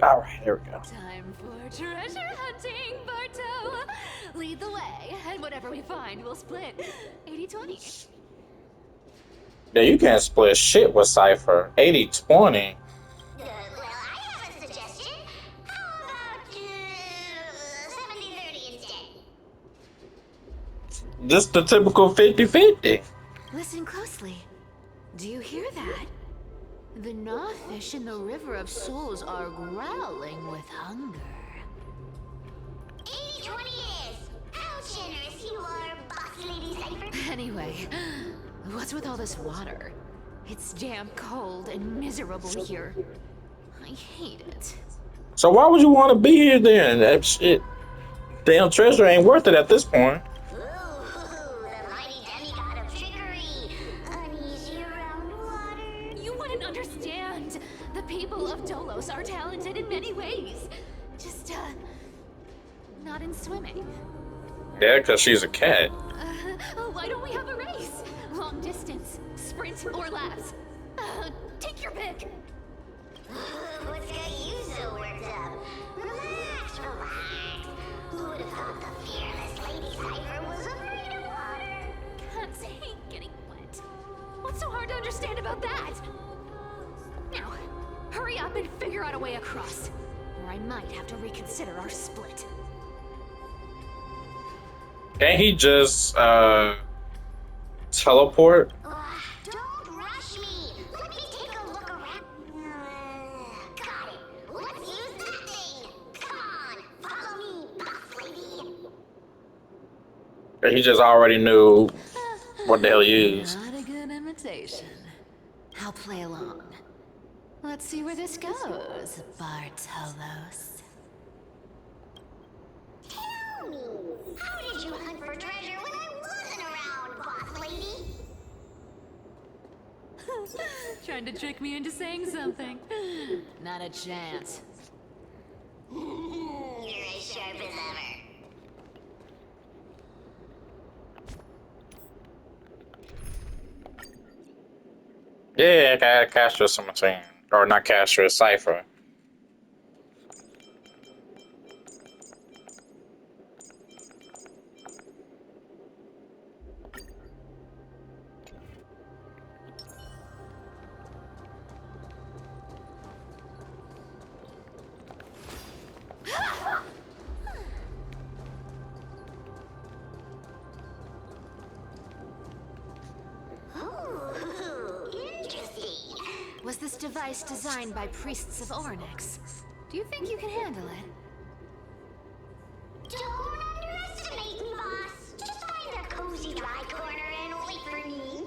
All right, here we go. Time for treasure hunting, Barto! Lead the way, and whatever we find, we'll split 80-20. Yeah, you can't split shit with Cypher. 80-20. Well, I have a suggestion. How about 70-30 instead? Just the typical 50-50. Listen closely. Do you hear that? The gnawfish in the River of Souls are growling with hunger. 80-20 is. How generous you are, Boss Lady Cypher. Anyway, what's with all this water? It's damn cold and miserable here. I hate it. So why would you want to be here then? That shit. Damn treasure ain't worth it at this point. Ooh, the mighty demigod of trickery. Uneasy around water. You wouldn't understand. The people of Dolos are talented in many ways. Just, not in swimming. Yeah, because she's a cat. Why don't we have a race? Long distance, sprint, or laps? Take your pick. What's got you so worked up? Relax, relax. Who would have thought the fearless Lady Cypher was afraid of water? Cats hate getting wet. What's so hard to understand about that? Now, hurry up and figure out a way across, or I might have to reconsider our split. Can't he just teleport? Don't rush me. Let me take a look around. Got it. Let's use that thing. Come on, follow me, boss lady. He just already knew what the hell he used. Not a good imitation. I'll play along. Let's see where this goes, Bartolos. Tell me, how did you hunt for treasure when I wasn't around, boss lady? Trying to trick me into saying something. Not a chance. You're as sharp as ever. Yeah, I got Castro something. Or not Castro, Cypher. Ooh, interesting. Was this device designed by priests of Ornyx? Do you think you can handle it? Don't underestimate me, boss. Just find a cozy dry corner and wait for me.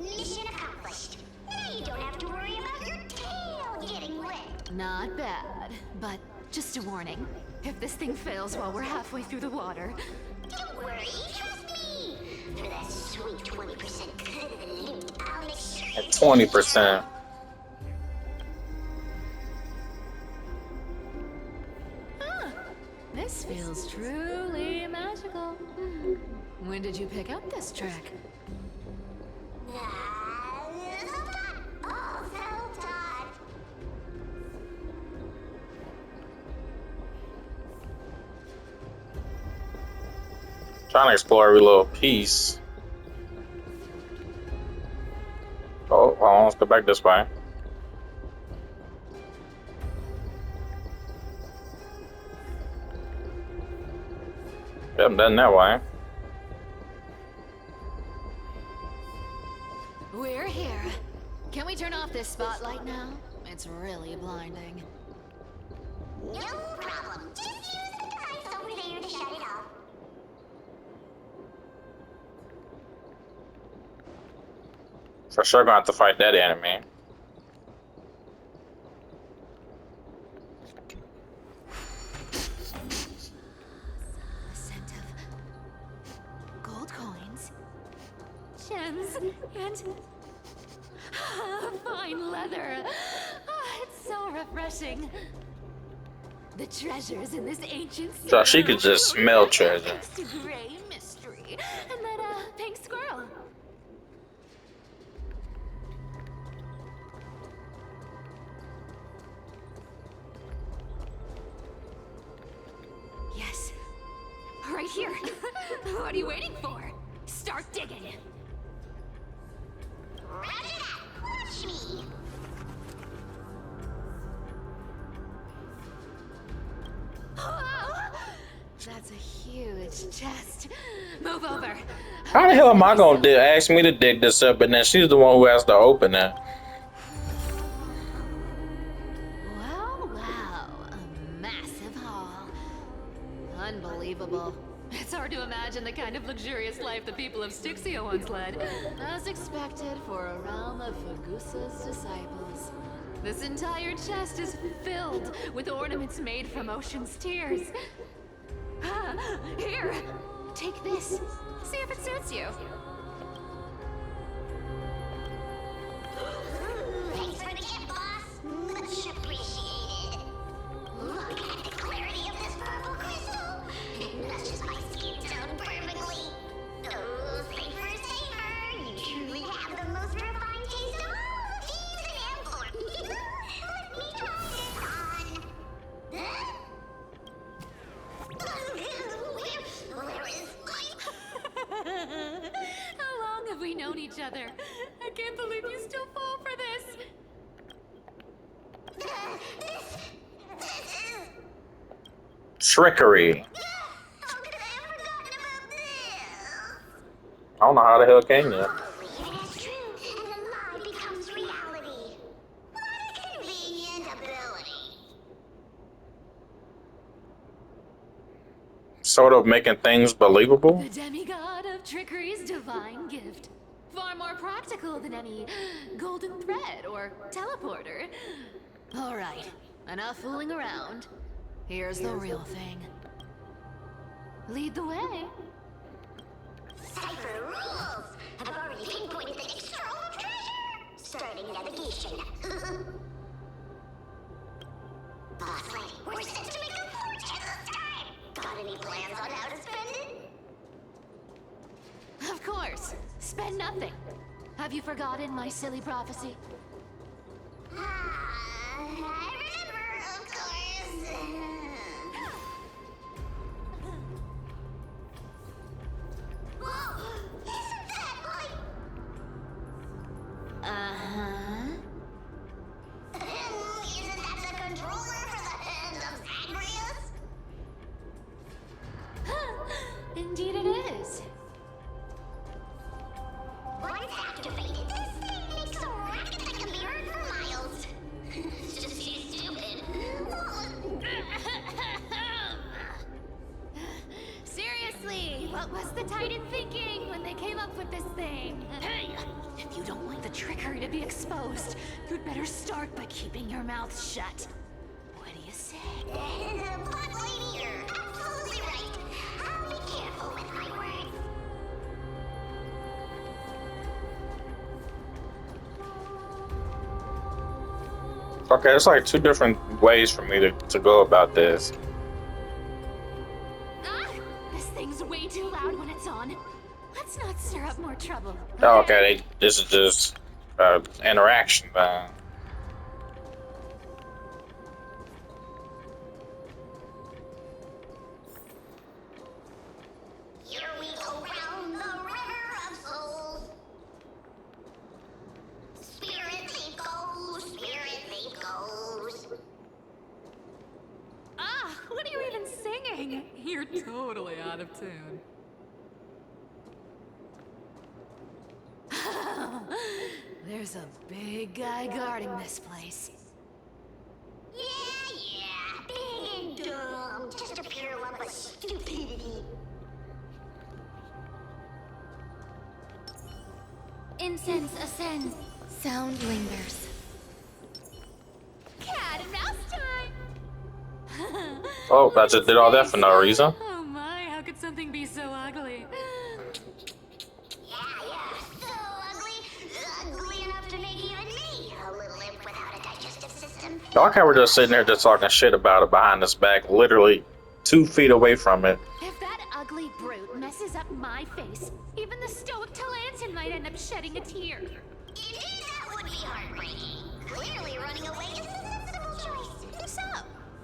Mission accomplished. Now you don't have to worry about your tail getting wet. Not bad, but just a warning. If this thing fails while we're halfway through the water, Don't worry, trust me. For that sweet 20% cut of the loot, I'll make sure. At 20%. this feels truly magical. When did you pick up this trick? All self-taught. Trying to explore every little piece. Oh, well, let's go back this way. Yep, I'm done that way. We're here. Can we turn off this spotlight now? It's really blinding. No problem. Just use the device over there to shut it off. For sure gonna have to fight that enemy. The scent of gold coins, gems, and fine leather. It's so refreshing. The treasures in this ancient city. So she could just smell treasure. Just a gray mystery. And that pink squirrel. right here. What are you waiting for? Start digging. Roger that. Watch me. That's a huge chest. Move over. How the hell am I gonna ask me to dig this up, and then she's the one who has to open it? Wow, wow, a massive haul. Unbelievable. It's hard to imagine the kind of luxurious life the people of Styxia once led. As expected for a realm of Fagusa's disciples. This entire chest is filled with ornaments made from ocean's tears. Here, take this. See if it suits you. Thanks for the gift, boss. Much appreciated. Look at the clarity of this purple crystal. It matches my skin tone perfectly. Oh, safer. You truly have the most refined taste of all thieves and Amphor. Let me try this on. Huh? Where is my... How long have we known each other? I can't believe you still fall for this. This is... Trickery. How could I have forgotten about this? I don't know how the hell came there. Believe it is true, and a lie becomes reality. What a convenient ability. Sort of making things believable. The demigod of trickery's divine gift. Far more practical than any golden thread or teleporter. All right, enough fooling around. Here's the real thing. Lead the way. Cipher rules! I've already pinpointed the next trove of treasure! Starting navigation. Boss lady, we're set to make a fortune this time! Got any plans on how to spend it? Of course, spend nothing. Have you forgotten my silly prophecy? I remember, of course. Whoa! Isn't that like... Uh-huh. Isn't that the controller for the hand of Zagreus? Indeed it is. Once activated, this thing makes a racket that can be heard for miles. It's just too stupid. Seriously, what was the Titan thinking when they came up with this thing? Hey, if you don't want the trickery to be exposed, you'd better start by keeping your mouth shut. What do you say? But lady, you're absolutely right. I'll be careful with my words. Okay, it's like two different ways for me to go about this. Ah, this thing's way too loud when it's on. Let's not stir up more trouble. Oh, okay, this is just interaction. Here we go round the river of souls. Spirit they goes. Ah, what are you even singing? You're totally out of tune. There's a big guy guarding this place. Yeah, big and dumb, just a pure lump of stupidity. Incense ascends. Sound lingers. Cat and mouse time! Oh, I just did all that for no reason. Oh my, how could something be so ugly? Yeah, so ugly enough to make even me a little imp without a digestive system. I like how we're just sitting there just talking shit about it behind his back, literally 2 feet away from it. If that ugly brute messes up my face, even the stoic Talantin might end up shedding a tear. Indeed, that would be heartbreaking. Clearly running away is the sensible choice. So,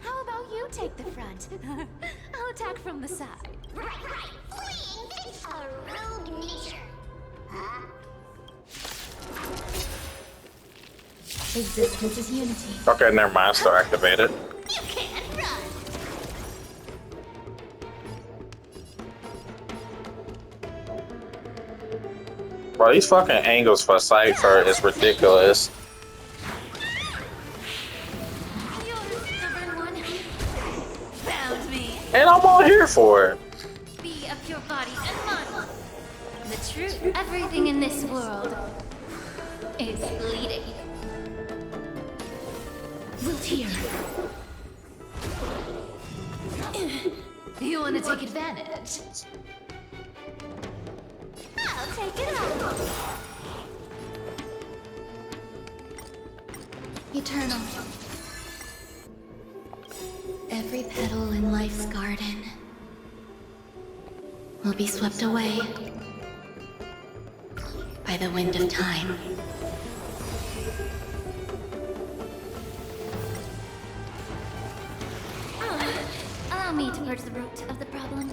how about you take the front? I'll attack from the side. Right. Fleeing fits a rogue nature. Huh? Existence is unity. Okay, never mind. Still activated. You can't run. Bro, these fucking angles for Cypher is ridiculous. You're the stubborn one. Found me. And I'm all here for it. Be of your body and mind. The truth. Everything in this world is bleeding. Wilt here. You want to take advantage? I'll take it all. Eternal. Every petal in life's garden will be swept away by the wind of time. Allow me to purge the root of the problem.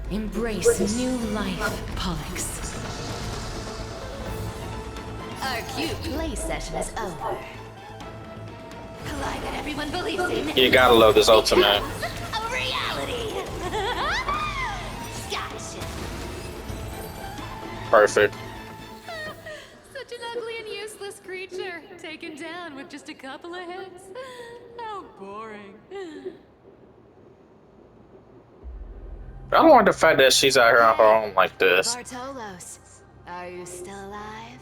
Embrace new life, Pollux. Our cute play session is over. Lie that everyone believes in. You gotta love this ultimate. A reality. Gotcha. Perfect. Such an ugly and useless creature, taken down with just a couple of hits. How boring. I don't like the fact that she's out here on her own like this. Bartolos, are you still alive?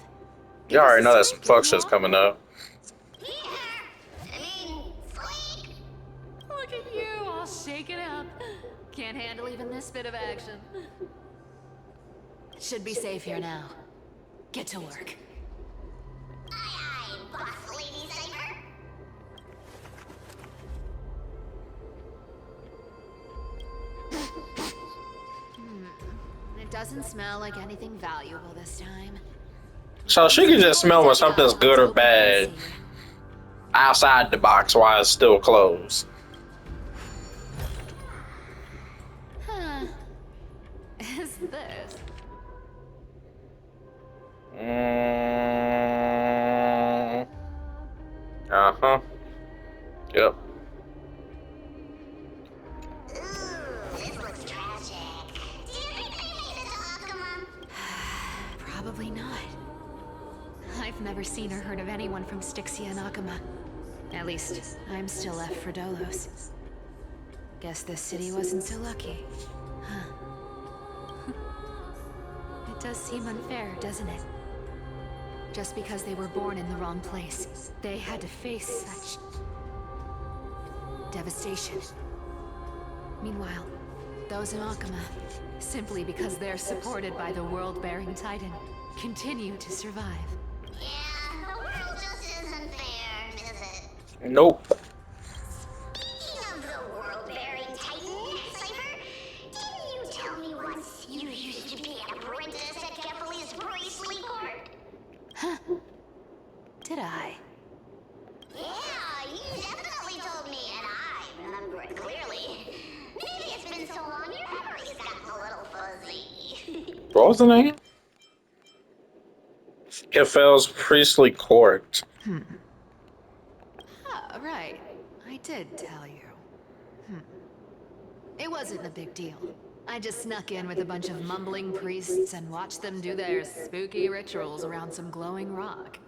You already know that some fuck shit's coming up. Yeah. I mean, sleep. Look at you, all shaken up. Can't handle even this bit of action. Should be safe here now. Get to work. Aye, boss lady Cypher. It doesn't smell like anything valuable this time. So she can just smell when something's good or bad outside the box while it's still closed. Huh. Is this? Uh-huh. Yep. Ooh, this looks tragic. Do you think they made it to Akuma? Probably not. I've never seen or heard of anyone from Styxia and Akuma. At least, I'm still left for Dolos. Guess this city wasn't so lucky. Huh. It does seem unfair, doesn't it? Just because they were born in the wrong place, they had to face such devastation. Meanwhile, those in Akuma, simply because they're supported by the world-bearing Titan, continue to survive. Yeah, the world just isn't fair, is it? Nope. Speaking of the world-bearing Titan, Cypher, didn't you tell me once you used to be an apprentice at Kephal's Bracelet Court? Huh. Did I? Yeah, you definitely told me, and I remember it clearly. Maybe it's been so long your memory's gotten a little fuzzy. What was the name? Kephal's Priestly Court. Ah, right. I did tell you. It wasn't a big deal. I just snuck in with a bunch of mumbling priests and watched them do their spooky rituals around some glowing rock.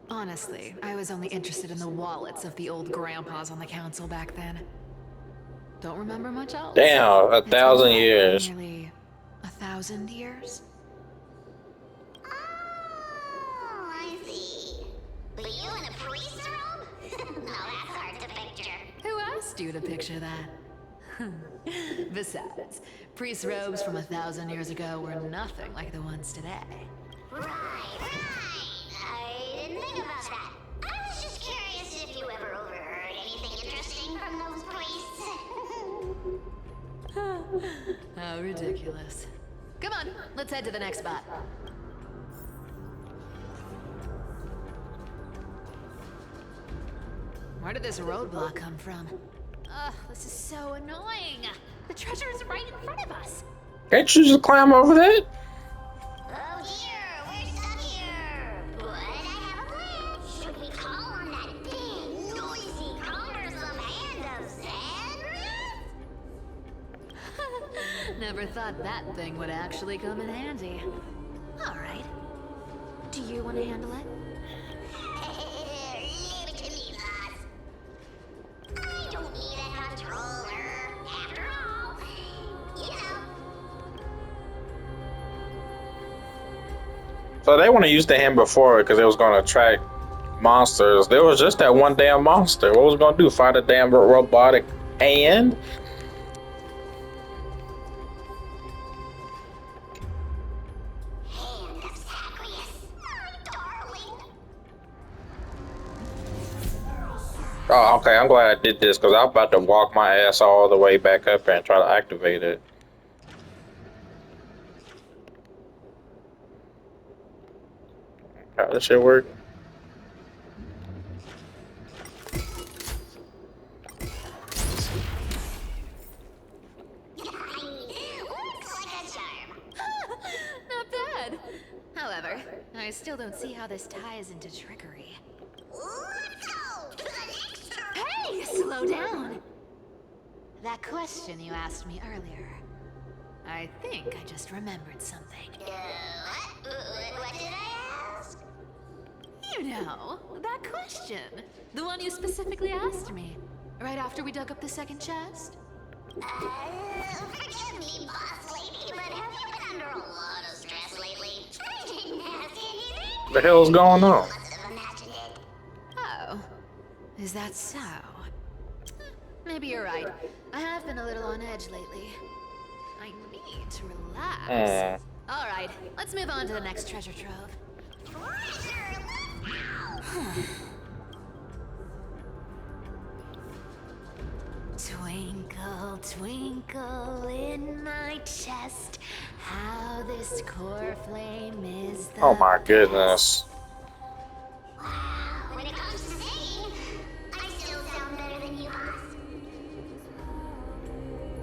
Honestly, I was only interested in the wallets of the old grandpas on the council back then. Don't remember much else. Damn, It's been 1,000 years. Nearly 1,000 years? Oh, I see. But you in a priest robe? Now that's hard to picture. Who asked you to picture that? Besides, priest robes from 1,000 years ago were nothing like the ones today. Right. I didn't think about that. I was just curious if you ever overheard anything interesting from those priests. How ridiculous. Come on, let's head to the next spot. Where did this roadblock come from? Ugh, this is so annoying. The treasure is right in front of us. Can't you just climb over that? Oh dear, we're stuck here. But I have a plan. Should we call on that big, noisy, cumbersome hand of Xanrith? Never thought that thing would actually come in handy. All right. Do you want to handle it? Leave it to me, boss. I don't need a controller. After all, you know. So they want to use the hand before because it was going to attract monsters. There was just that one damn monster. What was it going to do? Fight a damn robotic hand? Hand of Zagreus, my darling. Oh, okay. I'm glad I did this because I was about to walk my ass all the way back up and try to activate it. How does shit work? Looks like a charm. Not bad. However, I still don't see how this ties into trickery. Let's go to the next turn. Hey, slow down. That question you asked me earlier. I think I just remembered something. What did I ask? You know, that question. The one you specifically asked me. Right after we dug up the second chest. Forgive me, boss lady, but have you been under a lot of stress lately? I didn't ask anything. The hell's going on? Must have imagined it. Oh, is that so? Maybe you're right. I have been a little on edge lately. I need to relax. All right, let's move on to the next treasure trove. Treasure, let's go. Twinkle, twinkle in my chest, how this core flame is the Oh my goodness. When it comes to singing, I still sound better than you, boss.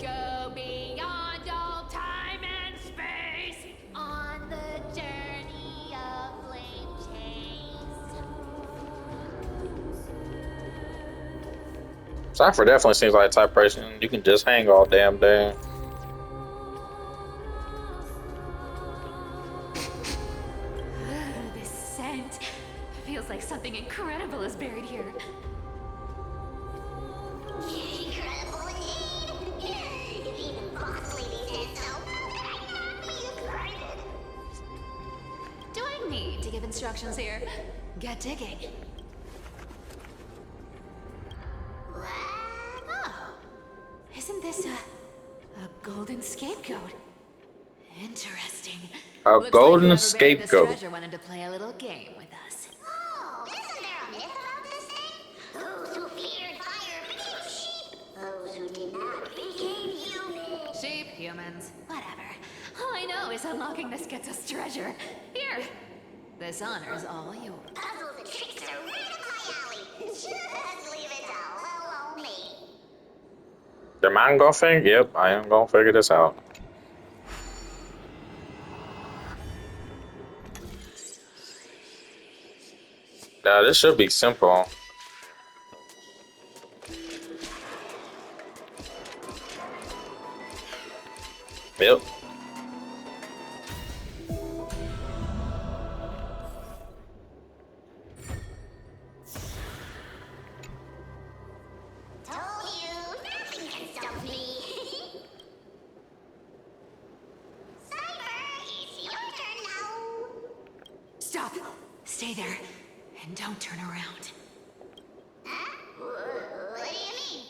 Go beyond all time and space on the journey of flame chase. Cypher definitely seems like the type of person you can just hang all damn day. This scent feels like something incredible is buried here. Incredible indeed. Even boss lady said so. How could I not be excited? Do I need to give instructions here? Get digging. What? Oh, isn't this a golden scapegoat? Interesting. A Looks golden like whoever buried this scapegoat. treasure wanted to play a little game with us. Oh, isn't there a myth about this thing? Those who feared fire became sheep. Those who did not became human. Sheep, humans, whatever. All I know is unlocking this gets us treasure. Here, this honor's all yours. Puzzles and tricks are right up my alley. Just leave it to little me. Am I gonna figure? Yep, I am gonna figure this out. Now this should be simple. Yep. Told you, nothing can stop me. Cyber, it's your turn now. Stop! Stay there, and don't turn around. Huh? What do you mean?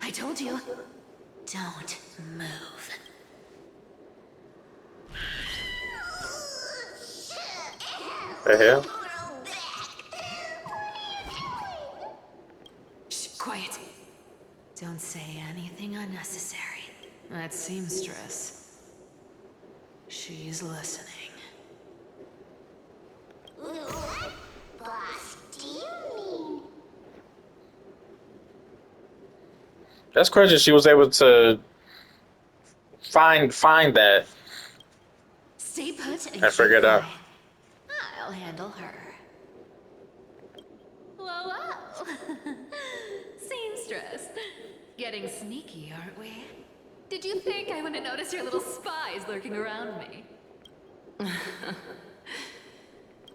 I told you, don't move. The hell? Shh, quiet. Don't say anything unnecessary. That seamstress. She's listening. What? boss do you mean? That's crazy. She was able to find that Stay put and and figure keep it out. quiet. I'll handle her. Whoa, whoa. Seamstress. Getting sneaky, aren't we? Did you think I wouldn't notice your little spies lurking around me?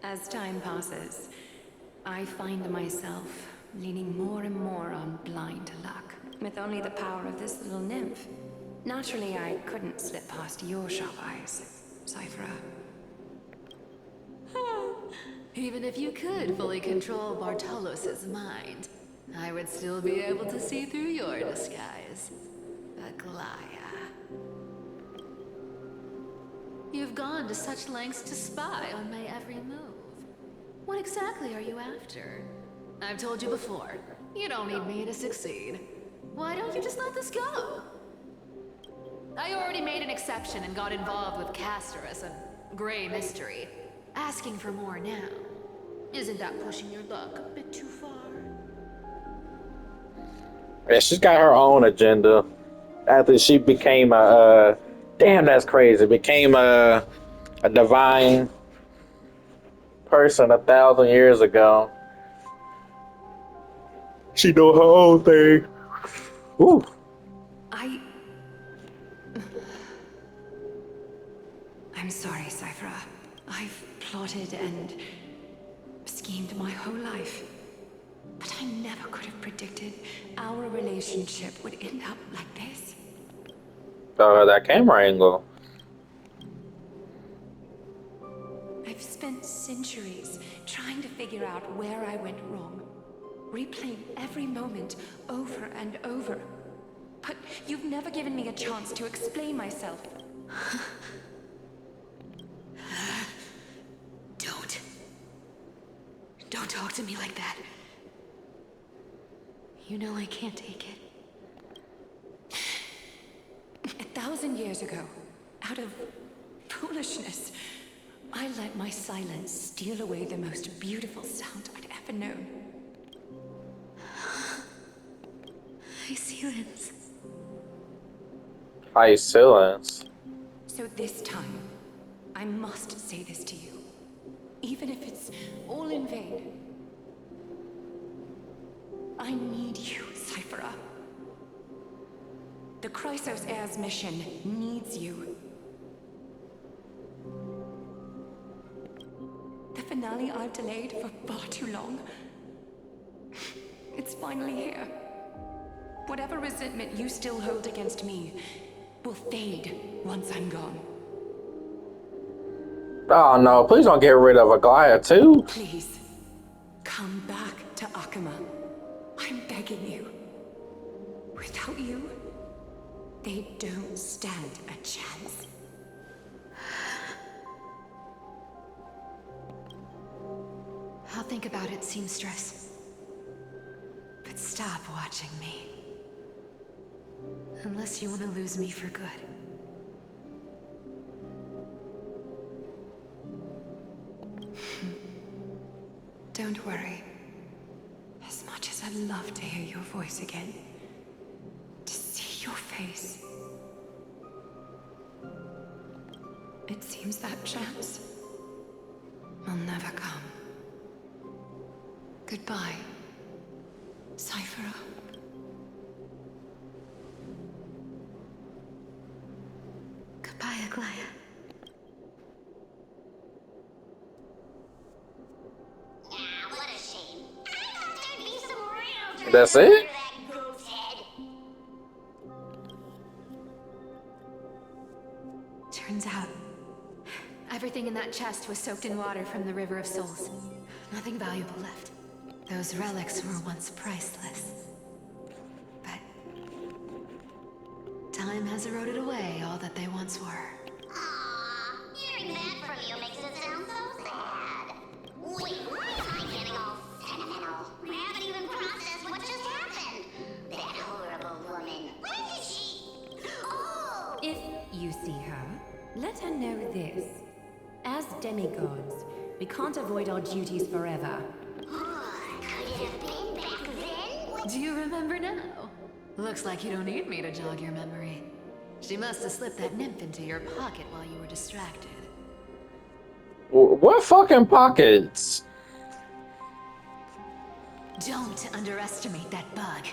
As time passes, I find myself leaning more and more on blind luck. With only the power of this little nymph. Naturally, I couldn't slip past your sharp eyes, Cyphera. Even if you could fully control Bartolos's mind, I would still be able to see through your disguise. Aglaya. You've gone to such lengths to spy on my every move. What exactly are you after? I've told you before, you don't need me to succeed. Why don't you just let this go? I already made an exception and got involved with Castorus and Grey Mystery. Asking for more now. Isn't that pushing your luck a bit too far? Yeah, she's got her own agenda. After she became a, damn, that's crazy. Became a divine person 1,000 years ago. She do her own thing. Ooh. I'm sorry, Cyphera. I've plotted and schemed my whole life. But I never could have predicted our relationship would end up like this. That camera angle. I've spent centuries trying to figure out where I went wrong. Replaying every moment over and over. But you've never given me a chance to explain myself. Don't talk to me like that. You know I can't take it. 1,000 years ago, out of foolishness, I let my silence steal away the most beautiful sound I'd ever known. Silence. High silence. So this time, I must say this to you. Even if it's all in vain. I need you, Cyphera. The Chrysos Heir's mission needs you. The finale I've delayed for far too long. It's finally here. Whatever resentment you still hold against me will fade once I'm gone. Oh no, please don't get rid of Aglaya too. Please, come back to Akama. I'm begging you. Without you, they don't stand a chance. I'll think about it, seamstress. But stop watching me. Unless you want to lose me for good. Don't worry. As much as I'd love to hear your voice again, to see your face, it seems that chance will never come. Goodbye, Cyphera. Goodbye, Aglaya. Ah, what a shame. I thought there'd be some real That's drama it? after that goof's head. Turns out, everything in that chest was soaked in water from the River of Souls. Nothing valuable left. Those relics were once priceless. But time has eroded away all that they once were. Aw, hearing that from you makes it sound so sad. Wait, why am I getting all sentimental? I haven't even processed what just happened. That horrible woman. Where did she... Oh! If you see her, let her know this. As demigods, we can't avoid our duties forever. Do you remember now? Looks like you don't need me to jog your memory. She must have slipped that nymph into your pocket while you were distracted. What fucking pockets? Don't underestimate that bug.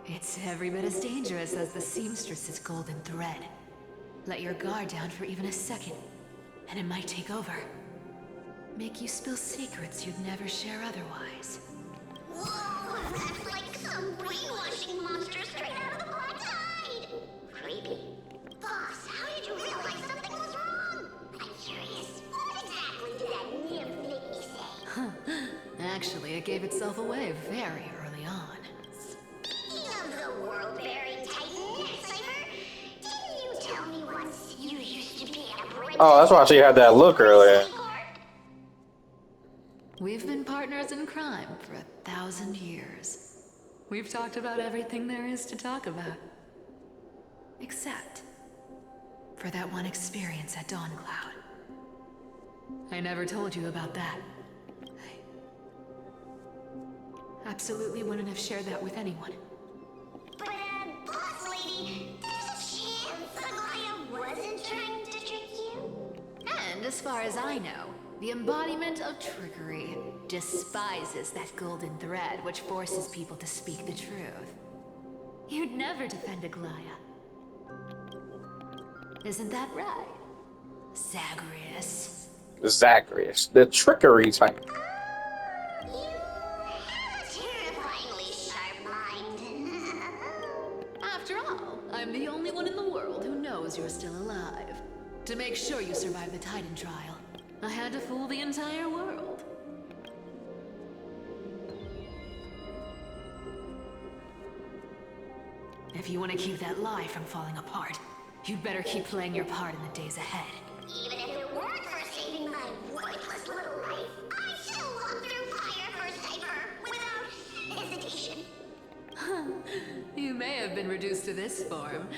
It's every bit as dangerous as the seamstress's golden thread. Let your guard down for even a second, and it might take over. Make you spill secrets you'd never share otherwise. Whoa, that's like some brainwashing monster straight out of the black tide. Creepy. Boss, how did you realize something was wrong? I'm curious. What exactly did that nymph make me say? Actually, it gave itself away very early on. Speaking of the world-bearing titan, Cypher, didn't you tell me once you used to be an apprentice? Oh, that's why she had that look earlier. We've been partners in crime for 1,000 years. We've talked about everything there is to talk about. Except for that one experience at Dawncloud. I never told you about that. I absolutely wouldn't have shared that with anyone. But, boss lady, there's a chance Aglaia wasn't trying to trick you? And as far as I know, the embodiment of trickery despises that golden thread which forces people to speak the truth. You'd never defend Aglaia. Isn't that right, Zagreus? Zagreus, the trickery type. You have a terrifyingly sharp mind. After all, I'm the only one in the world who knows you're still alive. To make sure you survive the Titan trial, I had to fool the entire world. If you want to keep that lie from falling apart, you'd better keep playing your part in the days ahead. Even if it weren't for saving my worthless little life, I'd still walk through fire for Cypher without hesitation. You may have been reduced to this form,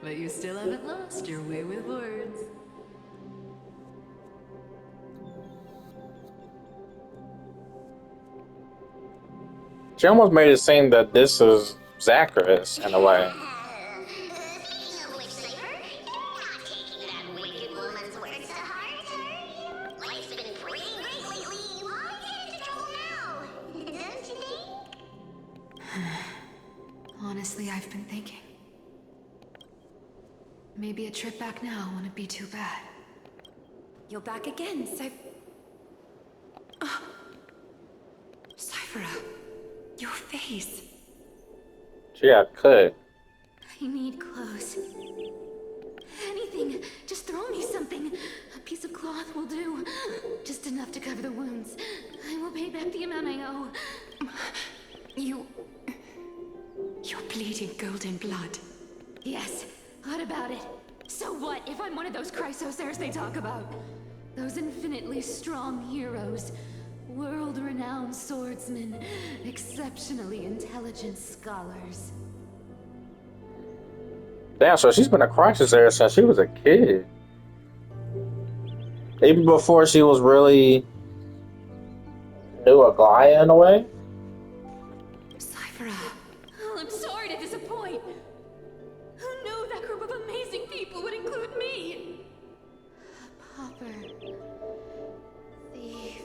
but you still haven't lost your way with words. She almost made it seem that this is Zagreus in a way. Speaking of which, Cypher, you're not taking that wicked woman's words to heart, are you? Life's been pretty great lately. Why get into trouble now? Don't you think? Honestly, I've been thinking. Maybe a trip back now wouldn't be too bad. You're back again, Cyphera, your face. She got cut. I need clothes. Anything. Just throw me something. A piece of cloth will do. Just enough to cover the wounds. I will pay back the amount I owe. You're bleeding golden blood. Yes. What about it? So what if I'm one of those chrysosairs they talk about? Those infinitely strong heroes. World-renowned swordsmen. Exceptionally intelligent scholars. Damn, so she's been a crisis there since she was a kid. Even before she was really knew Aglaia in a way. Cyphera. Oh, I'm sorry to disappoint. Who knew that group of amazing people would include me? A pauper. Thief.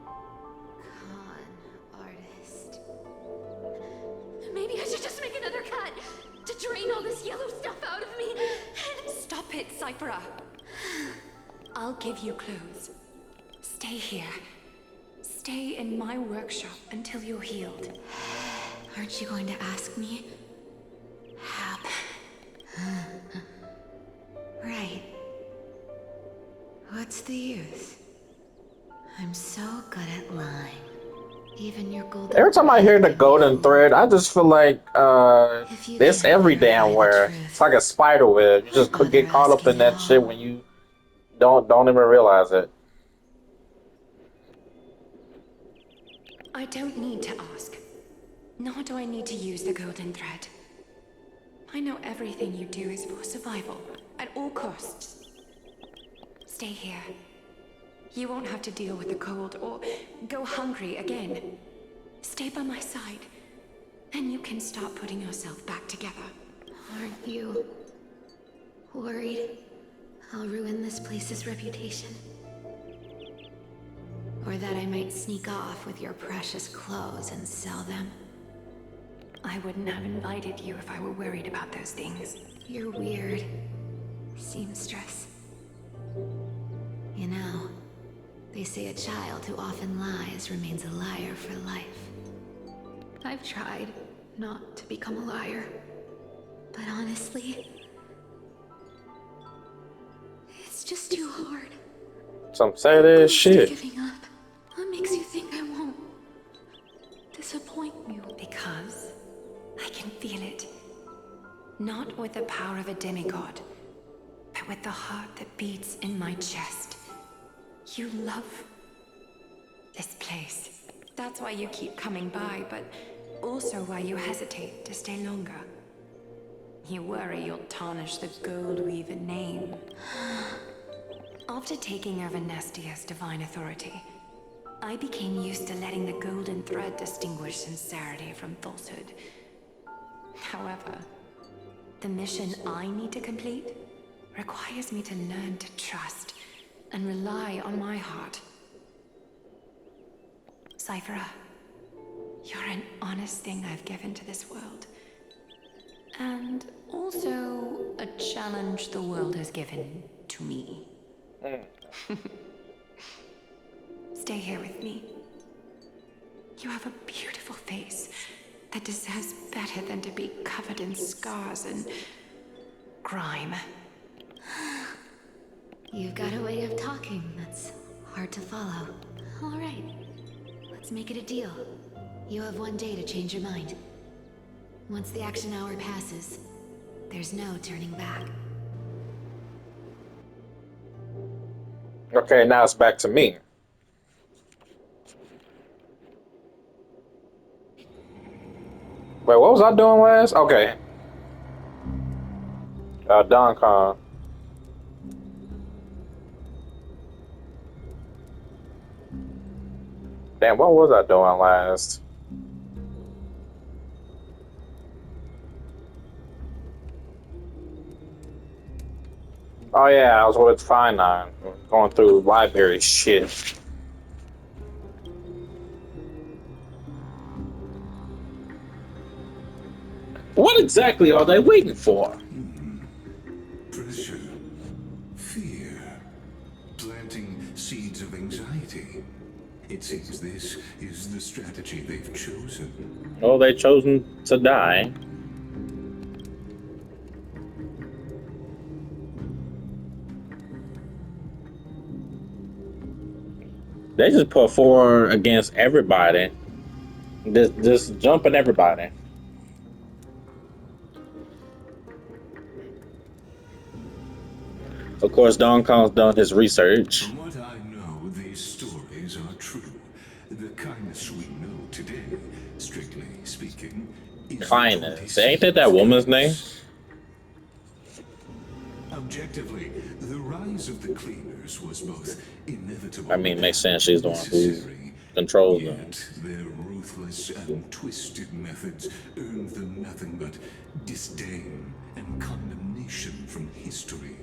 Con artist. Maybe I should just make another cut to drain all this yellow stuff out of me. Stop it, Cyphera. I'll give you clothes. Stay here. Stay in my workshop until you're healed. Aren't you going to ask me? How? Right. What's the use? I'm so good at lying. Even your golden. Every time I hear the golden thread, I just feel like it's every damn where. It's like a spider web. You just could get caught up in that shit when you don't even realize it. I don't need to ask. Nor do I need to use the golden thread. I know everything you do is for survival, at all costs. Stay here. You won't have to deal with the cold or go hungry again. Stay by my side. and you can start putting yourself back together. Aren't you worried I'll ruin this place's reputation? Or that I might sneak off with your precious clothes and sell them? I wouldn't have invited you if I were worried about those things. You're weird, seamstress. You know, they say a child who often lies remains a liar for life. I've tried not to become a liar, but honestly, it's just too hard. Some sad ass shit. Giving up. What makes you think I won't disappoint you? Because I can feel it. Not with the power of a demigod, but with the heart that beats in my chest. You love this place. That's why you keep coming by, but also why you hesitate to stay longer. You worry you'll tarnish the Gold Weaver name. After taking over Nestia's divine authority, I became used to letting the golden thread distinguish sincerity from falsehood. However, the mission I need to complete requires me to learn to trust and rely on my heart. Cyphera, you're an honest thing I've given to this world. And also a challenge the world has given to me. Stay here with me. You have a beautiful face that deserves better than to be covered in scars and grime. You've got a way of talking that's hard to follow. All right, let's make it a deal. You have 1 day to change your mind. Once the action hour passes, there's no turning back. Okay, now it's back to me. Wait, what was I doing last? Okay. Don Con. Damn, what was I doing last? Oh yeah, I was with Fine Nine, going through library shit. What exactly are they waiting for? Pressure, fear, planting seeds of anxiety. It seems this is the strategy they've chosen. Oh, they've chosen to die. They just put forward against everybody. Just jumping everybody. Of course, Don Kong's done his research. From what I know, these stories are true. The kindness we know today, strictly speaking, is Kindness. Ain't that woman's name? Objectively, the rise of the cleaners was both inevitable. I mean, makes sense. She's the one who necessary. controls them. Yet their ruthless and twisted methods earned them nothing but disdain and condemnation from history.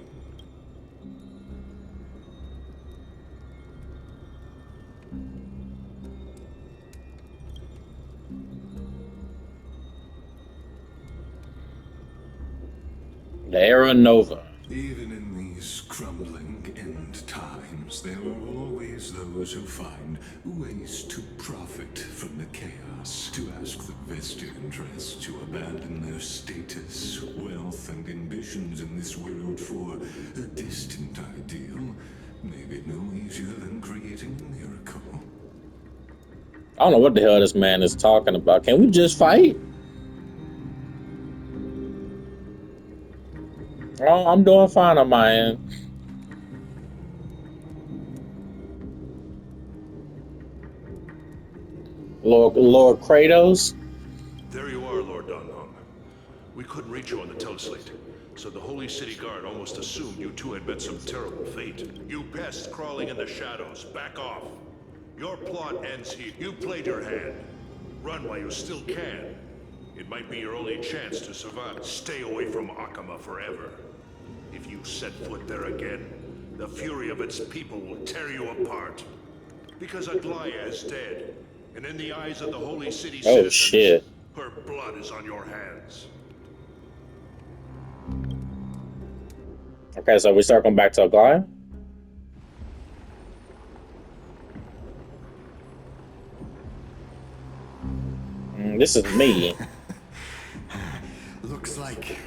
The Era Nova. Even in these crumbling end times, there are always those who find ways to profit from the chaos, to ask the vested interests to abandon their status, wealth, and ambitions in this world for a distant ideal. Maybe no easier than creating a miracle. I don't know what the hell this man is talking about. Can we just fight? Oh, I'm doing fine on my end. Lord Kratos. There you are, Lord Donghong. We couldn't reach you on the teleslate, so the Holy City Guard almost assumed you two had met some terrible fate. You pests crawling in the shadows, back off. Your plot ends here. You played your hand. Run while you still can. It might be your only chance to survive. Stay away from Akama forever. If you set foot there again, the fury of its people will tear you apart. Because Aglaya is dead, and in the eyes of the Holy City Oh, citizens, shit. her blood is on your hands. Okay, so we circling back to Aglaya? This is me. Looks like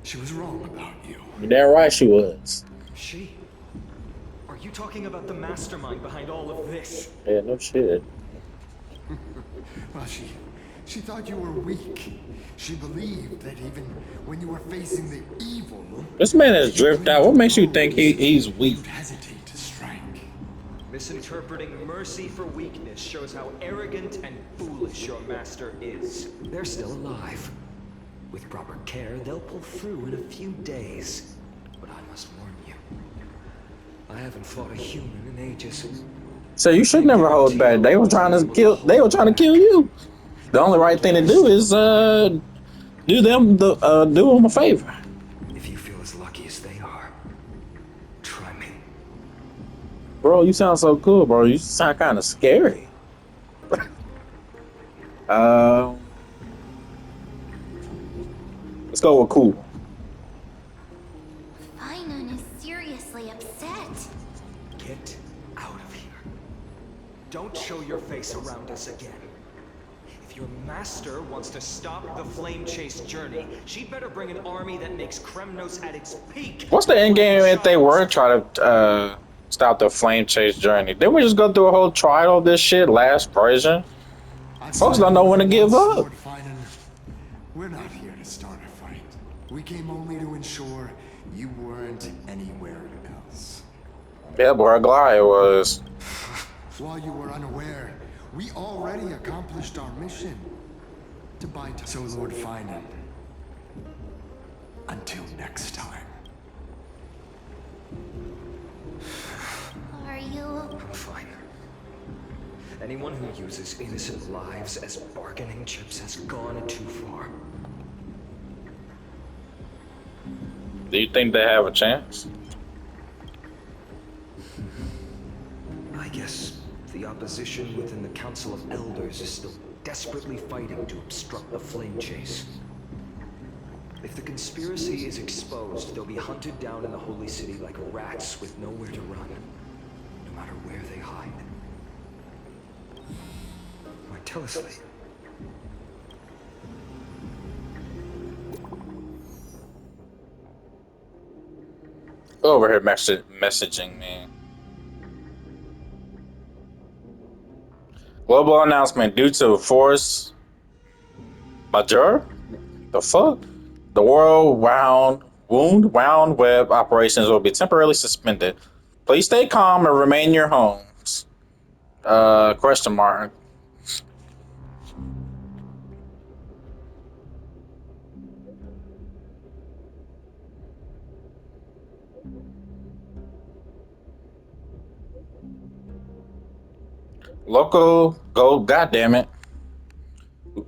she was wrong about you. You're damn right she was. She? Are you talking about the mastermind behind all of this? Yeah, no shit. Well, she thought you were weak. She believed that even when you were facing the evil, This man is drift out. What makes you think he's weak? you'd hesitate to strike. Misinterpreting mercy for weakness shows how arrogant and foolish your master is. They're still alive. With proper care, they'll pull through in a few days. But I must warn you, I haven't fought a human in ages. So you should never hold back. They were trying to kill you. The only right thing to do is do them a favor. If you feel as lucky as they are, try me. Bro, you sound so cool, bro. You sound kind of scary. Let's go with cool. Finon is seriously upset. Get out of here. Don't show your face around us again. If your master wants to stop the flame chase journey, she'd better bring an army that makes Kremnos at its peak. What's the end game if they were trying to stop the flame chase journey? Didn't we just go through a whole trial of this shit last version? Folks don't know when to give up. Lord Finan, we're not here to start a fight. We came only to ensure you weren't anywhere else. Yeah, where Aglaya was. While you were unaware, we already accomplished our mission to buy time. So, Lord Finan, until next time. Are you? I'm fine. Anyone who uses innocent lives as bargaining chips has gone too far. Do you think they have a chance? I guess the opposition within the Council of Elders is still desperately fighting to obstruct the flame chase. If the conspiracy is exposed, they'll be hunted down in the Holy City like rats with nowhere to run, no matter where they hide. Why, Teleslate? Over here messaging me. Global announcement due to force majeure? The fuck? The World Wound Web operations will be temporarily suspended. Please stay calm and remain in your homes. Question mark. Local gold, goddamn it.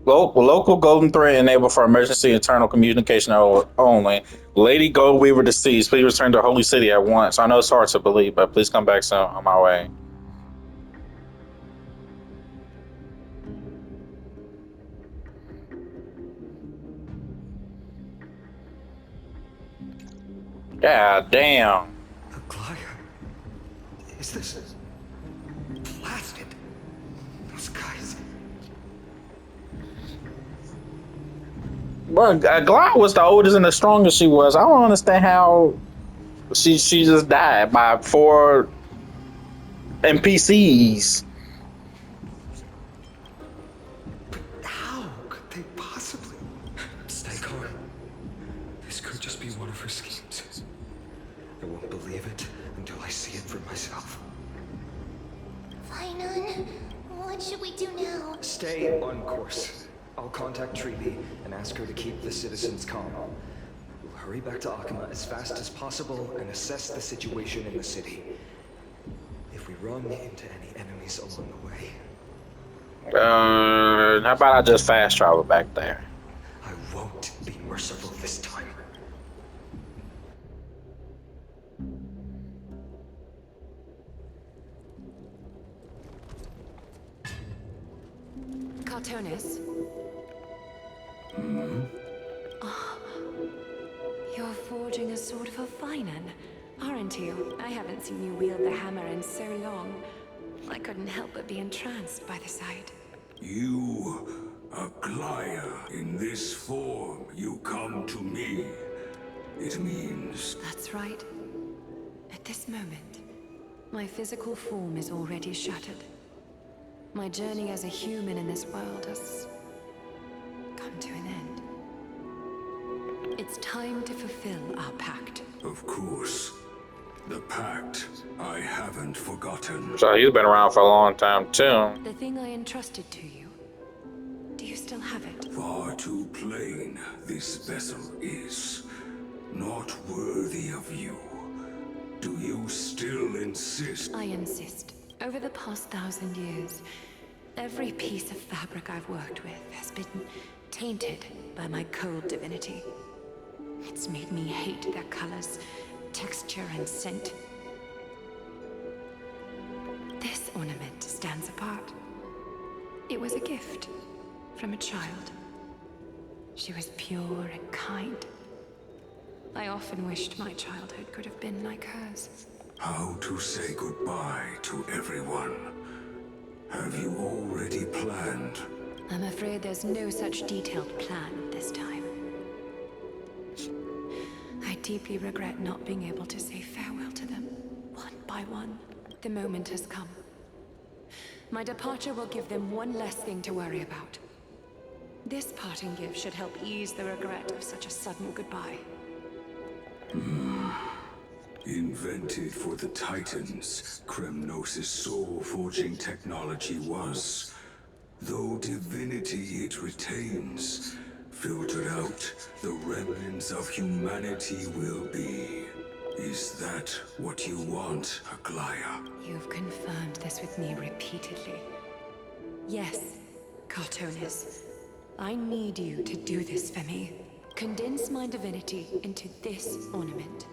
Local golden thread enabled for emergency internal communication only. Lady Goldweaver deceased. Please return to Holy City at once. I know it's hard to believe, but please come back soon. On my way. God damn. Aglaya? Is this blasted? Those guys. Well, Glide was the oldest and the strongest she was. I don't understand how she just died by 4 NPCs. How could they possibly? Stay calm. This could just be one of her schemes. I won't believe it until I see it for myself. Finon, what should we do now? Stay on course. I'll contact Treeby and ask her to keep the citizens calm. We'll hurry back to Akama as fast as possible and assess the situation in the city. If we run into any enemies along the way, How about I just fast travel back there? I won't be merciful this time. Cartonis. You're forging a sword for Finan, aren't you? I haven't seen you wield the hammer in so long. I couldn't help but be entranced by the sight. You, Aglaya, in this form, you come to me. It means That's right. At this moment, my physical form is already shattered. My journey as a human in this world has come to an end. It's time to fulfill our pact. of course, the pact I haven't forgotten. So he's been around for a long time too. The thing I entrusted to you, do you still have it? Far too plain this vessel is. Not worthy of you. Do you still insist? I insist. Over the past 1,000 years, every piece of fabric I've worked with has been tainted by my cold divinity. It's made me hate their colors, texture, and scent. This ornament stands apart. It was a gift from a child. She was pure and kind. I often wished my childhood could have been like hers. How to say goodbye to everyone? Have you already planned? I'm afraid there's no such detailed plan this time. I deeply regret not being able to say farewell to them, one by one. The moment has come. My departure will give them one less thing to worry about. This parting gift should help ease the regret of such a sudden goodbye. Invented for the Titans, Kremnos' soul-forging technology was. Though divinity it retains, filtered out, the remnants of humanity will be. Is that what you want, Aglaya? You've confirmed this with me repeatedly. Yes, Cartonis. I need you to do this for me. Condense my divinity into this ornament.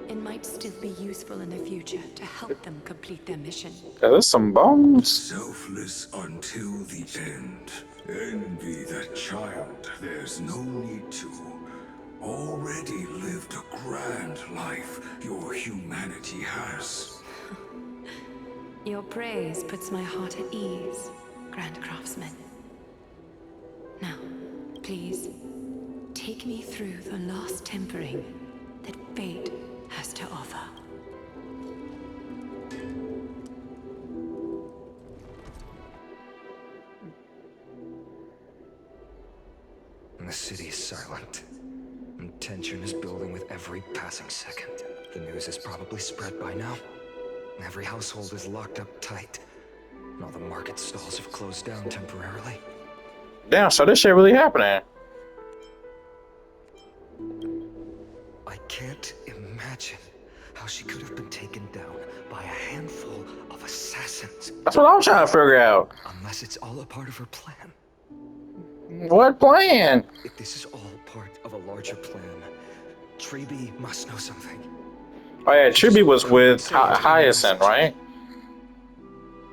It might still be useful in the future to help them complete their mission. There's some bones. Selfless until the end. Envy that child, there's no need to. Already lived a grand life your humanity has. Your praise puts my heart at ease, Grand Craftsman. Now, please, take me through the last tempering that fate has to offer. The city is silent, and tension is building with every passing second. The news is probably spread by now. Every household is locked up tight, and all the market stalls have closed down temporarily. Damn, so this shit really happening. I can't imagine how she could have been taken down by a handful of assassins. That's what I'm trying to figure out. Unless it's all a part of her plan. What plan? If this is all part of a larger plan, Treby must know something. Oh yeah, Chibi was with Hyacinth, right?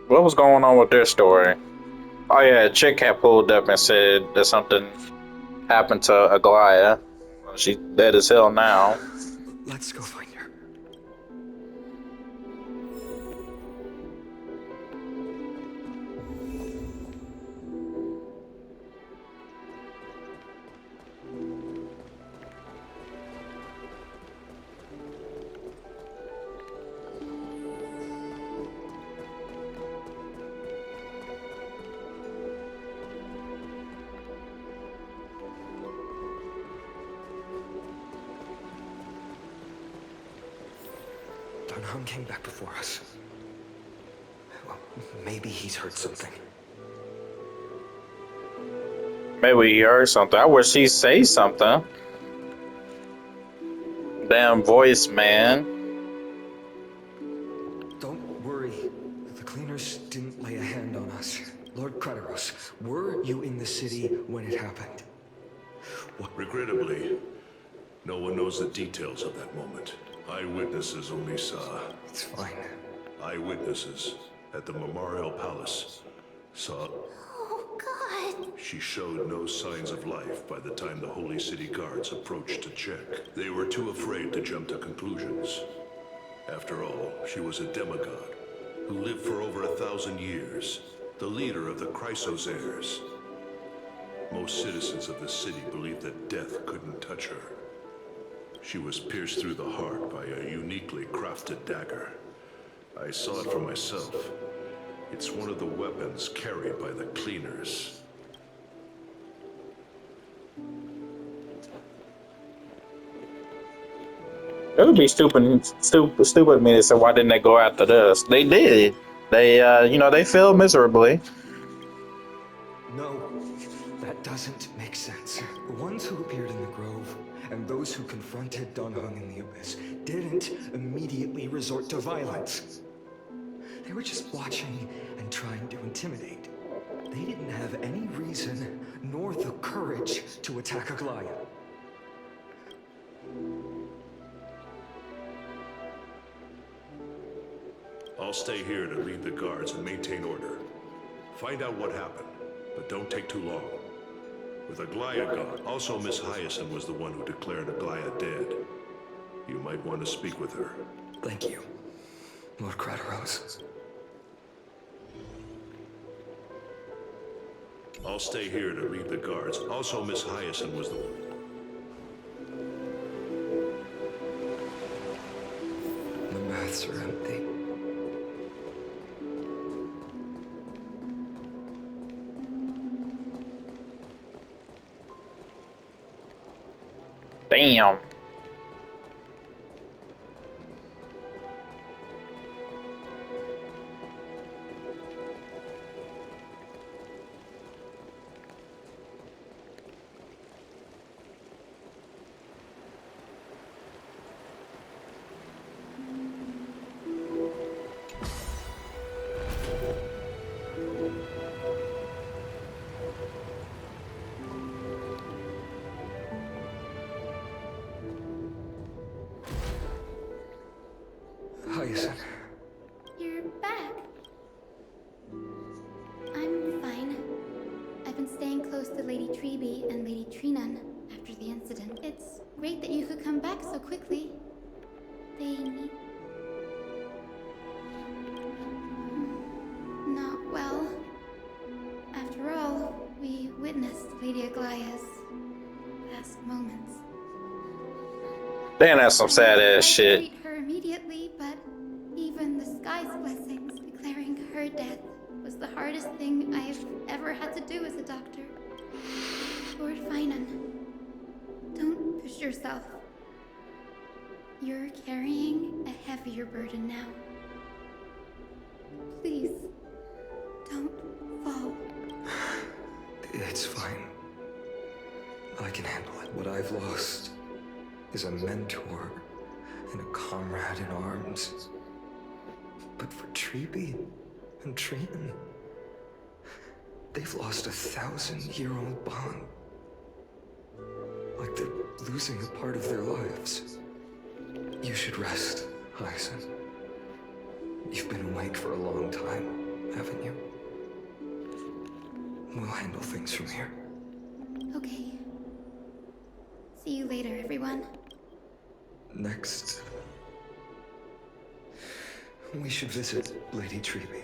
What was going on with their story? Oh yeah, chick had pulled up and said that something happened to Aglaya. She's dead as hell now. Let's go find her. Dunham came back before us. Well, maybe he's heard something. Maybe he heard something. I wish he'd say something. Damn voice, man. Don't worry. The cleaners didn't lay a hand on us. you in the city when it happened? Regrettably, no one knows the details of that moment. Eyewitnesses only saw. It's fine. Eyewitnesses at the Memorial Palace saw. Oh, God. She showed no signs of life by the time the Holy City Guards approached to check. They were too afraid to jump to conclusions. After all, she was a demigod who lived for over 1,000 years, the leader of the Chrysos heirs. Most citizens of the city believed that death couldn't touch her. She was pierced through the heart by a uniquely crafted dagger. I saw it for myself. It's one of the weapons carried by the cleaners. It would be stupid of me to say, why didn't they go after this? They did. They, they failed miserably. No, that doesn't make sense. The ones who appeared in the grove and those who confronted Dunhung in the Abyss didn't immediately resort to violence. They were just watching and trying to intimidate. They didn't have any reason nor the courage to attack Aglaya. I'll stay here to lead the guards and maintain order. Find out what happened, but don't take too long. With Aglaya gone, also Miss Hyacinth was the one who declared Aglaya dead. You might want to speak with her. Thank you, Lord Crateros. I'll stay here to lead the guards. Also Miss Hyacinth was the one. The maths are empty. Damn. Hyacinth. You're back. I'm fine. I've been staying close to Lady Treeby and Lady Trinan after the incident. It's great that you could come back so quickly. They need... Not well. After all, we witnessed Lady Aglaya's last moments. Damn, that's some sad ass I shit. treat her immediately, but even the sky's blessings declaring her death was the hardest thing I've ever had to do as a doctor. Lord Finan, don't push yourself. You're carrying a heavier burden now. Please, don't fall. It's fine. I can handle it. What I've lost is a mentor and a comrade in arms. But for Treeby and Trinan, they've lost a 1,000-year-old bond. Like they're losing a part of their lives. You should rest, Hyacinth. You've been awake for a long time, haven't you? We'll handle things from here. Okay. See you later, everyone. Next, we should visit Lady Treeby.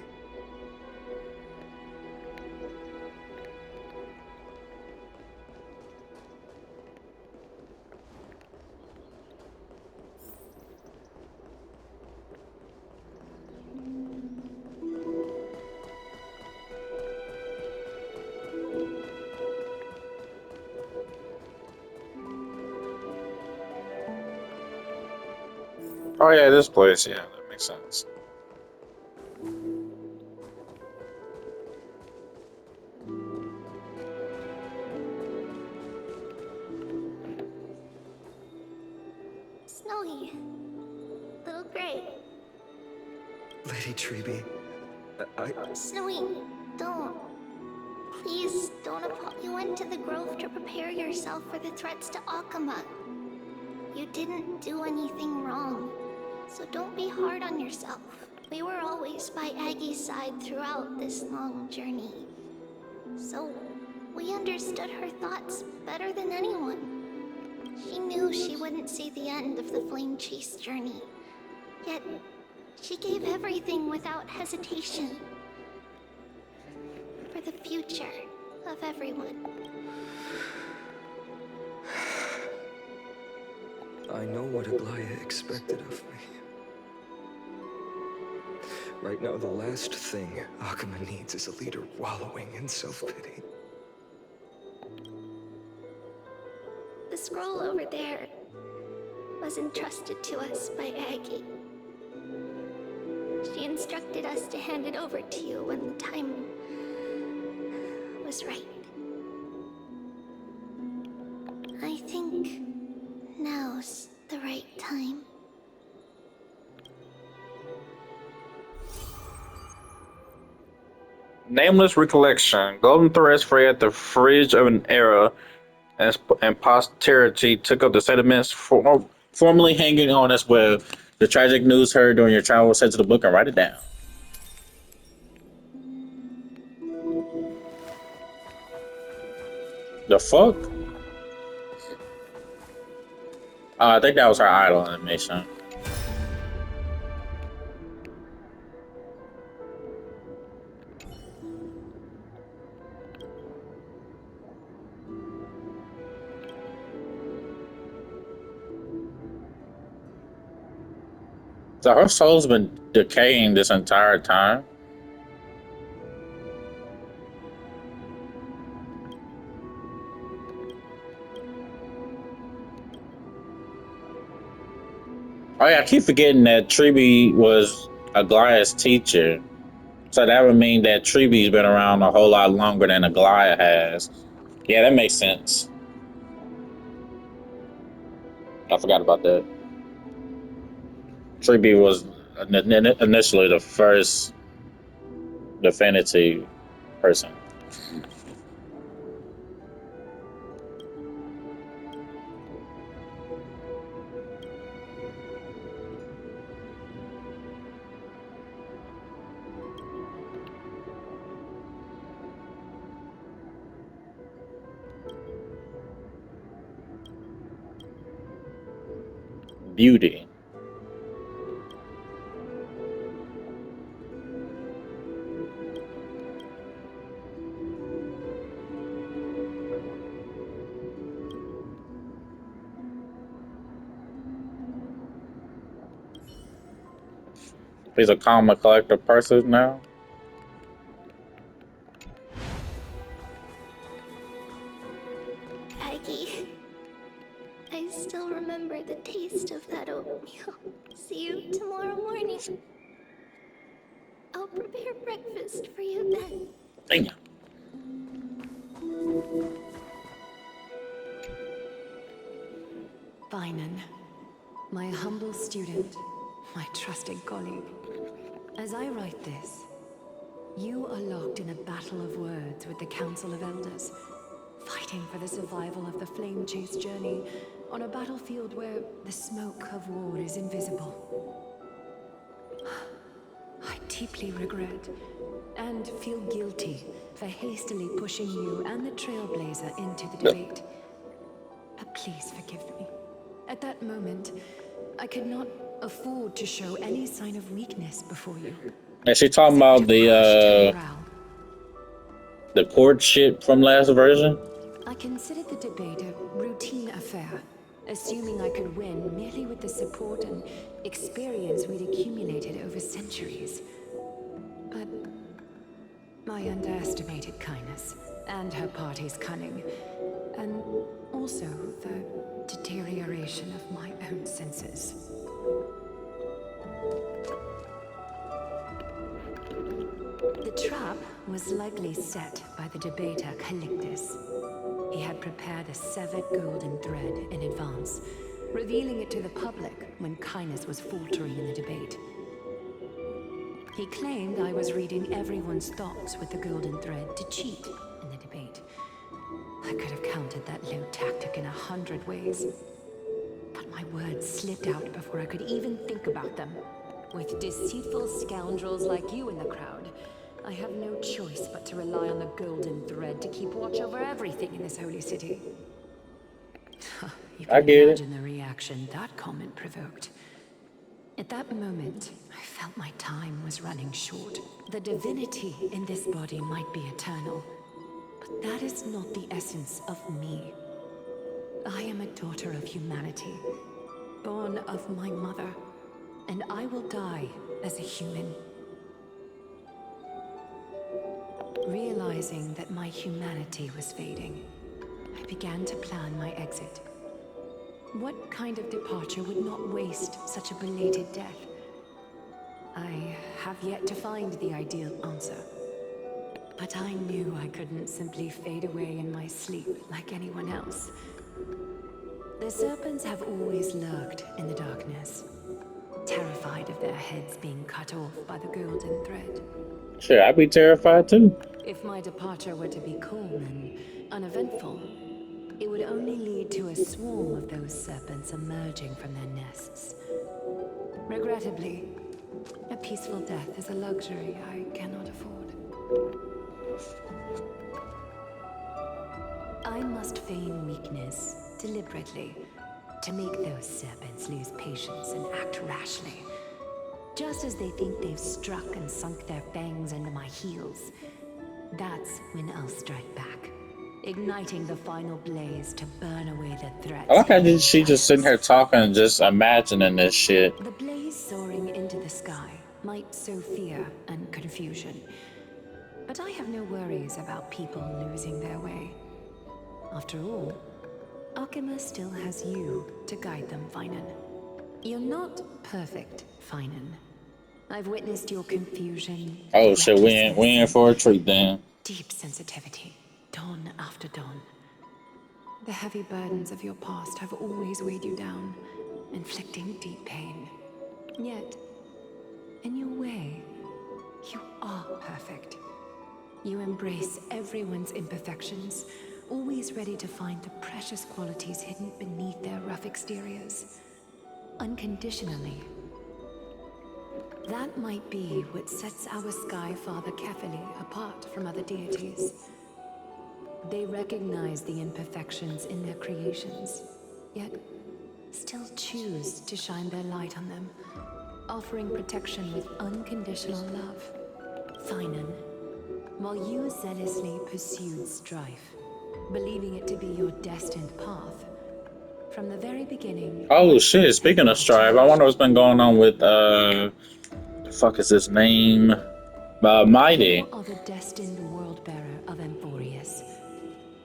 Oh yeah, this place. Yeah, that makes sense. Snowy. Little Gray. Lady Treeby, I... Snowy, don't. Please don't you went to the grove to prepare yourself for the threats to Akama. You didn't do anything wrong, so don't be hard on yourself. We were always by Aggie's side throughout this long journey, so we understood her thoughts better than anyone. She knew she wouldn't see the end of the Flame Chase journey, yet she gave everything without hesitation. For the future of everyone. I know what Aglaya expected of me. Right now, the last thing Akama needs is a leader wallowing in self-pity. The scroll over there was entrusted to us by Aggie. She instructed us to hand it over to you when the time was right. I think now's the right time. Nameless recollection. Golden threads frayed at the fringe of an era, and posterity took up the sediments formerly hanging on its web. The tragic news heard during your travel was sent to the book and write it down. The fuck? I think that was her idol animation. So her soul's been decaying this entire time. Oh yeah, I keep forgetting that Triby was Aglaya's teacher. So that would mean that Triby's been around a whole lot longer than Aglaya has. Yeah, that makes sense. I forgot about that. Triby was initially the first Divinity person. Beauty. He's a common collector person now. Aggie, I still remember the taste of that oatmeal. See you tomorrow morning. I'll prepare breakfast for you then. Damn. Finan, my humble student, my trusted colleague. As I write this, you are locked in a battle of words with the Council of Elders, fighting for the survival of the Flame Chase journey on a battlefield where the smoke of war is invisible. I deeply regret and feel guilty for hastily pushing you and the Trailblazer into the debate. But please forgive me. At that moment, I could not afford to show any sign of weakness before you. And she talking about the court shit from last version? I considered the debate a routine affair, assuming I could win merely with the support and experience we'd accumulated over centuries. But I underestimated kindness and her party's cunning, and also the deterioration of my own senses. The trap was likely set by the debater Calictus. He had prepared a severed golden thread in advance, revealing it to the public when Kindness was faltering in the debate. He claimed I was reading everyone's thoughts with the golden thread to cheat in the I could have countered that low tactic in 100 ways. But my words slipped out before I could even think about them. With deceitful scoundrels like you in the crowd, I have no choice but to rely on the golden thread to keep watch over everything in this holy city. You I can get it. imagine the reaction that comment provoked. At that moment, I felt my time was running short. The divinity in this body might be eternal, but that is not the essence of me. I am a daughter of humanity, born of my mother, and I will die as a human. Realizing that my humanity was fading, I began to plan my exit. What kind of departure would not waste such a belated death? I have yet to find the ideal answer. But I knew I couldn't simply fade away in my sleep like anyone else. The serpents have always lurked in the darkness, terrified of their heads being cut off by the golden thread. Sure, I'd be terrified too. If my departure were to be calm and uneventful, it would only lead to a swarm of those serpents emerging from their nests. Regrettably, a peaceful death is a luxury I cannot afford. I must feign weakness deliberately to make those serpents lose patience and act rashly. Just as they think they've struck and sunk their fangs into my heels, that's when I'll strike back, igniting the final blaze to burn away the threats. I like how she just sitting here talking and just imagining this shit. The blaze soaring into the sky might sow fear and confusion, but I have no worries about people losing their way. After all, Akima still has you to guide them, Finan. You're not perfect, Finan. I've witnessed your confusion. Oh shit, we in for a treat then. Deep sensitivity, dawn after dawn. The heavy burdens of your past have always weighed you down, inflicting deep pain. Yet, in your way, you are perfect. You embrace everyone's imperfections, always ready to find the precious qualities hidden beneath their rough exteriors. Unconditionally. That might be what sets our Sky Father Kefili apart from other deities. They recognize the imperfections in their creations, yet still choose to shine their light on them, offering protection with unconditional love. Finan, while you zealously pursued strife, believing it to be your destined path, from the very beginning... Oh shit, speaking of strife, I wonder what's been going on with, the fuck is his name? Mighty. You are the destined world bearer of Emphorius,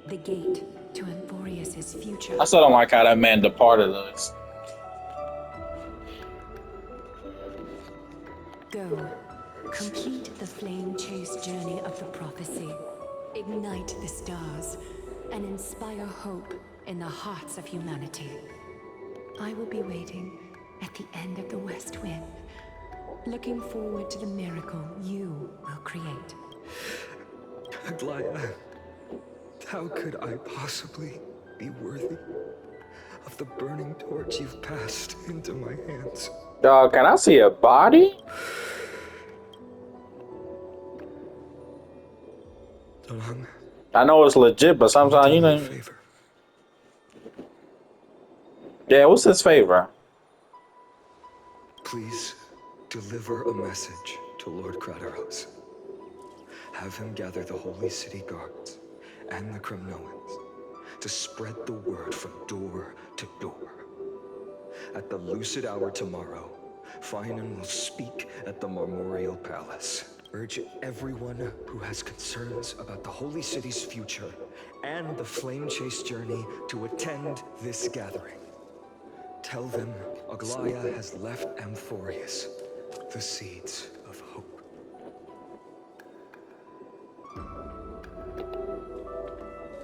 the gate to Emphorius's future. I still don't like how that man departed us. Go, complete the flame chase journey of the prophecy, ignite the stars, and inspire hope in the hearts of humanity. I will be waiting at the end of the West Wind, looking forward to the miracle you will create. Aglaya, how could I possibly be worthy of the burning torch you've passed into my hands? Dog, can I see a body? Dalang, I know it's legit, but sometimes you know. favor. Yeah, what's his favor? Please deliver a message to Lord Krateros. Have him gather the Holy City guards and the Kremnoans to spread the word from door to door. At the lucid hour tomorrow, Finan will speak at the Memorial Palace. Urge everyone who has concerns about the Holy City's future and the Flame Chase journey to attend this gathering. Tell them Aglaya has left Emphorius the seeds of hope.